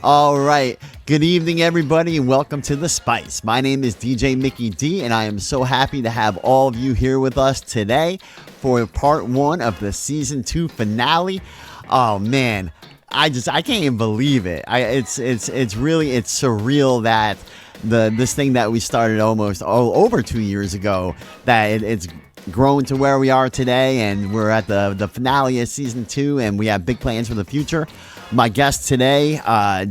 All right. Good evening, everybody, and welcome to The Spice. My name is DJ Mickey D, and I am so happy to have all of you here with us today for part one of the season 2 finale. Oh man, I can't even believe it. It's surreal that this thing that we started almost over 2 years ago, that it's grown to where we are today, and we're at the finale of season 2, and we have big plans for the future. My guest today,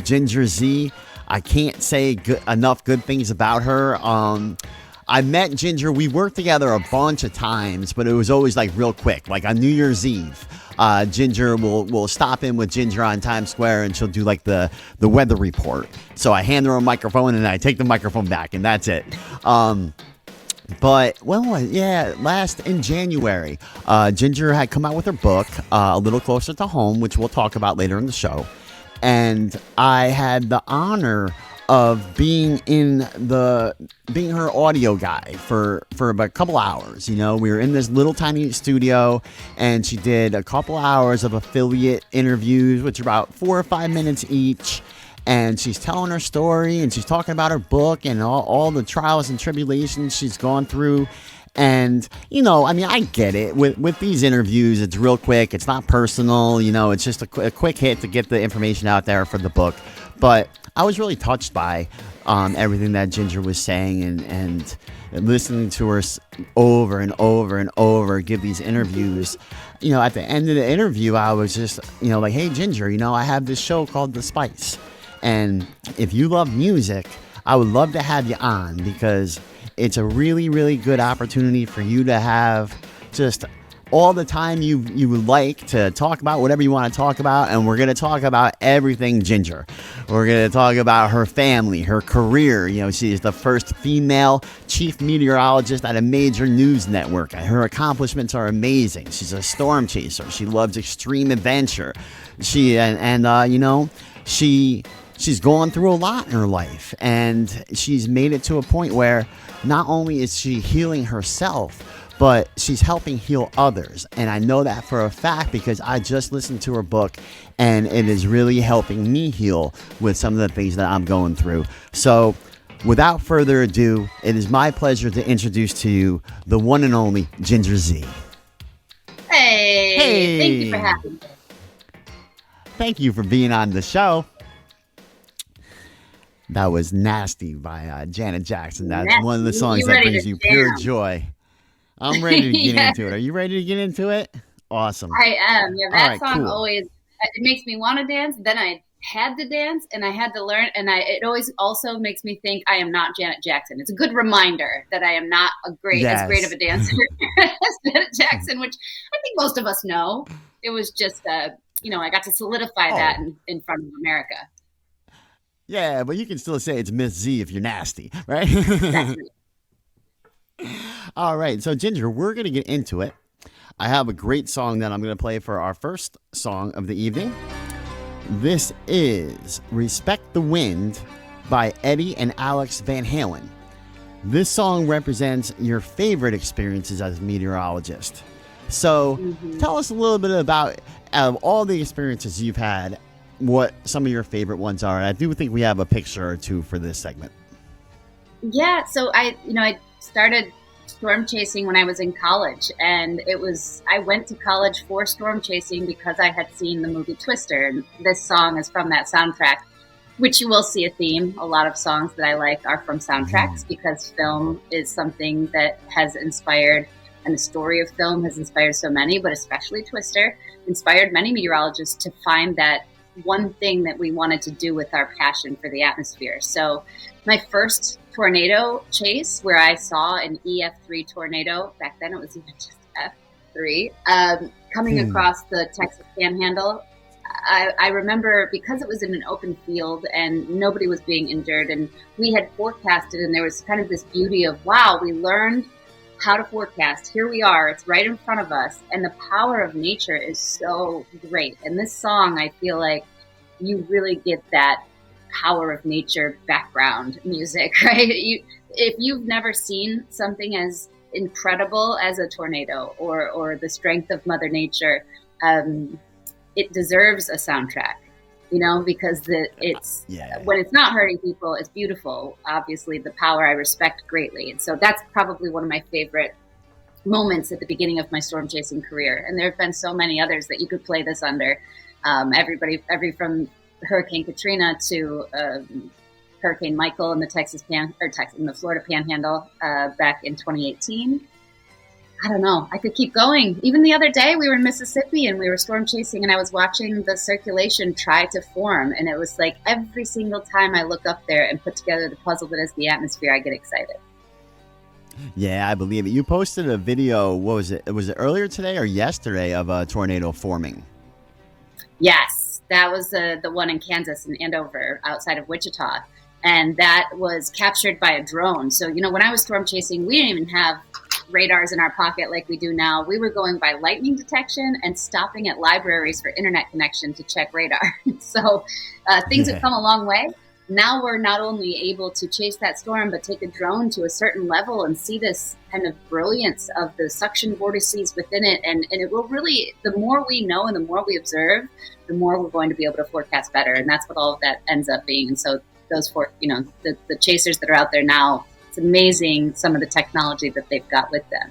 Ginger Z. I can't say enough good things about her. I met Ginger. We worked together a bunch of times, but it was always like real quick, like on New Year's Eve. Ginger will stop in with Ginger on Times Square, and she'll do like the weather report. So I hand her a microphone, and I take the microphone back, and that's it. But, last in January, Ginger had come out with her book, A Little Closer to Home, which we'll talk about later in the show. And I had the honor of being her audio guy for about a couple hours. You know, we were in this little tiny studio, and she did a couple hours of affiliate interviews, which are about 4 or 5 minutes each. And she's telling her story, and she's talking about her book and all the trials and tribulations she's gone through. And, you know, I mean, I get it. With these interviews, it's real quick. It's not personal. You know, it's just a quick hit to get the information out there for the book. But I was really touched by everything that Ginger was saying, and listening to her over and over and over give these interviews. You know, at the end of the interview, I was just, like, hey, Ginger, I have this show called The Spice. And if you love music, I would love to have you on, because it's a really, really good opportunity for you to have just all the time you would like to talk about whatever you want to talk about. And we're going to talk about everything Ginger. We're going to talk about her family, her career. She is the first female chief meteorologist at a major news network. Her accomplishments are amazing. She's a storm chaser. She loves extreme adventure. She's gone through a lot in her life, and she's made it to a point where not only is she healing herself, but she's helping heal others. And I know that for a fact, because I just listened to her book, and it is really helping me heal with some of the things that I'm going through. So without further ado, it is my pleasure to introduce to you the one and only Ginger Z. Hey. Thank you for having me. Thank you for being on the show. That was Nasty by Janet Jackson. That's one of the songs that brings you pure joy. I'm ready to get into it. Are you ready to get into it? Awesome. I am. Yeah, that song always, it makes me want to dance. Then I had to dance, and I had to learn. And it always also makes me think I am not Janet Jackson. It's a good reminder that I am not as great of a dancer as Janet Jackson, which I think most of us know. It was just, I got to solidify that in front of America. Yeah, but you can still say it's Miss Z if you're nasty, right? All right, so Ginger, we're going to get into it. I have a great song that I'm going to play for our first song of the evening. This is Respect the Wind by Eddie and Alex Van Halen. This song represents your favorite experiences as a meteorologist. So tell us a little bit about, out of all the experiences you've had, what some of your favorite ones are. And I do think we have a picture or two for this segment. Yeah, so I started storm chasing when I was in college, and I went to college for storm chasing because I had seen the movie Twister, and this song is from that soundtrack, which you will see a theme. A lot of songs that I like are from soundtracks because film is something that has inspired, and the story of film has inspired so many, but especially Twister, inspired many meteorologists to find that one thing that we wanted to do with our passion for the atmosphere. So my first tornado chase, where I saw an EF3 tornado, back then it was even just F3, coming across the Texas Panhandle. I remember, because it was in an open field and nobody was being injured, and we had forecasted, and there was kind of this beauty of, wow, we learned how to forecast. Here we are. It's right in front of us. And the power of nature is so great. And this song, I feel like you really get that power of nature background music, right? If you've never seen something as incredible as a tornado or the strength of Mother Nature, it deserves a soundtrack. because it's Yeah. when it's not hurting people, it's beautiful. Obviously, the power I respect greatly, and so that's probably one of my favorite moments at the beginning of my storm chasing career. And there have been so many others that you could play this under. Every from Hurricane Katrina to Hurricane Michael in the in the Florida Panhandle back in 2018. I don't know. I could keep going. Even the other day, we were in Mississippi and we were storm chasing, and I was watching the circulation try to form. And it was like every single time I look up there and put together the puzzle that is the atmosphere, I get excited. Yeah, I believe it. You posted a video. What was it? Was it earlier today or yesterday of a tornado forming? Yes, that was the one in Kansas in Andover, outside of Wichita. And that was captured by a drone. So, when I was storm chasing, we didn't even have radars in our pocket like we do now. We were going by lightning detection and stopping at libraries for internet connection to check radar. So things have come a long way. Now we're not only able to chase that storm, but take a drone to a certain level and see this kind of brilliance of the suction vortices within it. And it will really, the more we know and the more we observe, the more we're going to be able to forecast better. And that's what all of that ends up being. And so the chasers that are out there now, it's amazing some of the technology that they've got with them.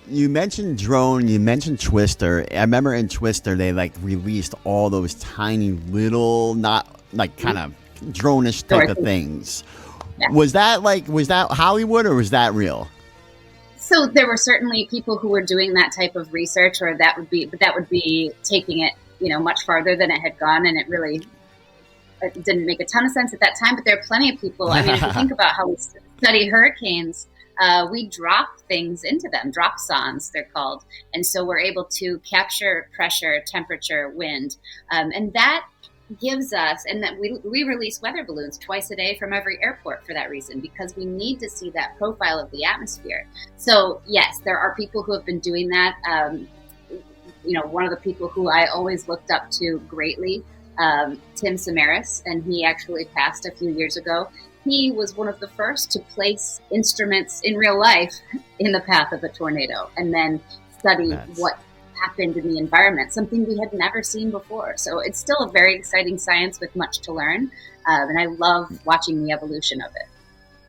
You mentioned drone, you mentioned Twister. I remember in Twister, they released all those tiny little, not kind of drone-ish type of things. Yeah. Was that Hollywood or was that real? So there were certainly people who were doing that type of research, but that would be taking it, much farther than it had gone. And it didn't make a ton of sense at that time, but there are plenty of people. I mean, if you think about how we study hurricanes, we drop things into them, dropsondes they're called. And so we're able to capture pressure, temperature, wind. And that gives us, and that we release weather balloons twice a day from every airport for that reason, because we need to see that profile of the atmosphere. So yes, there are people who have been doing that. One of the people who I always looked up to greatly, Tim Samaras, and he actually passed a few years ago. He was one of the first to place instruments in real life in the path of a tornado and then study what happened in the environment, something we had never seen before. So it's still a very exciting science with much to learn. And I love watching the evolution of it.